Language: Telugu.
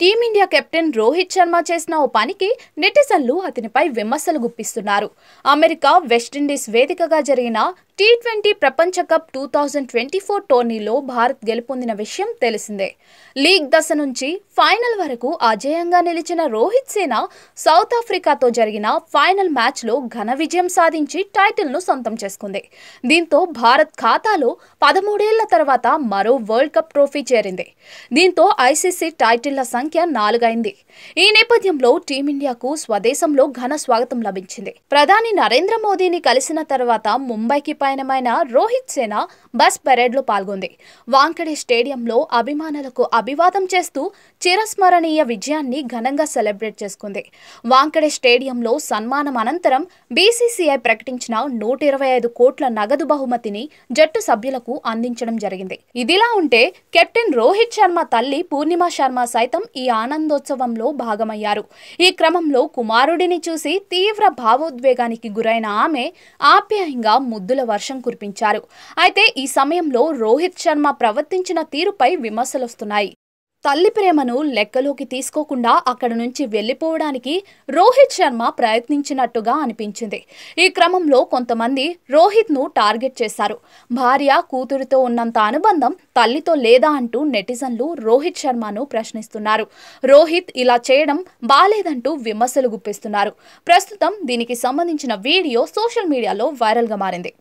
టీమిండియా కెప్టెన్ రోహిత్ శర్మ చేసిన ఓ పనికి నెటిజన్లు అతనిపై విమర్శలు గుప్పిస్తున్నారు. అమెరికా, వెస్టిండీస్ వేదికగా జరిగిన టీ20 ప్రపంచ కప్ 2024 టోర్నీలో భారత్ గెలుపొందిన విషయం తెలిసిందే. లీగ్ దశ నుంచి ఫైనల్ వరకు అజేయంగా నిలిచిన రోహిత్ సేన సౌత్ ఆఫ్రికాతో జరిగిన ఫైనల్ మ్యాచ్లో ఘన విజయం సాధించి టైటిల్ను సొంతం చేసుకుంది. దీంతో భారత్ ఖాతాలో 13 ఏళ్ల తర్వాత మరో వరల్డ్ కప్ ట్రోఫీ చేరింది. దీంతో ఐసీసీ టైటిళ్ల సంఖ్య 4 అయింది. ఈ నేపథ్యంలో టీమిండియాకు స్వదేశంలో ఘన స్వాగతం లభించింది. ప్రధాని నరేంద్ర మోదీని కలిసిన తర్వాత ముంబైకి పయనమైన రోహిత్ సేన బస్ పెరేడ్ లో పాల్గొంది. వాంఖడే స్టేడియంలో అభిమానులకు అభివాదం చేస్తూ చిరస్మరణీయ విజయాన్ని ఘనంగా సెలబ్రేట్ చేసుకుంది. వాంఖడే స్టేడియంలో సన్మానం అనంతరం బీసీసీఐ ప్రకటించిన 125 కోట్ల నగదు బహుమతిని జట్టు సభ్యులకు అందించడం జరిగింది. ఇదిలా ఉంటే కెప్టెన్ రోహిత్ శర్మ తల్లి పూర్ణిమ శర్మ సైతం ఈ ఆనందోత్సవంలో భాగమయ్యారు. ఈ క్రమంలో కుమారుడిని చూసి తీవ్ర భావోద్వేగానికి గురైన ఆమె ఆప్యాయంగా ముద్దుల వర్షం కురిపించారు. అయితే ఈ సమయంలో రోహిత్ శర్మ ప్రవర్తించిన తీరుపై విమర్శలొస్తున్నాయి. తల్లి ప్రేమను లెక్కలోకి తీసుకోకుండా అక్కడి నుంచి వెళ్లిపోవడానికి రోహిత్ శర్మ ప్రయత్నించినట్టుగా అనిపించింది. ఈ క్రమంలో కొంతమంది రోహిత్ను టార్గెట్ చేశారు. భార్య, కూతురితో ఉన్నంత అనుబంధం తల్లితో లేదా అంటూ నెటిజన్లు రోహిత్ శర్మను ప్రశ్నిస్తున్నారు. రోహిత్ ఇలా చేయడం బాలేదంటూ విమర్శలు గుప్పిస్తున్నారు. ప్రస్తుతం దీనికి సంబంధించిన వీడియో సోషల్ మీడియాలో వైరల్గా మారింది.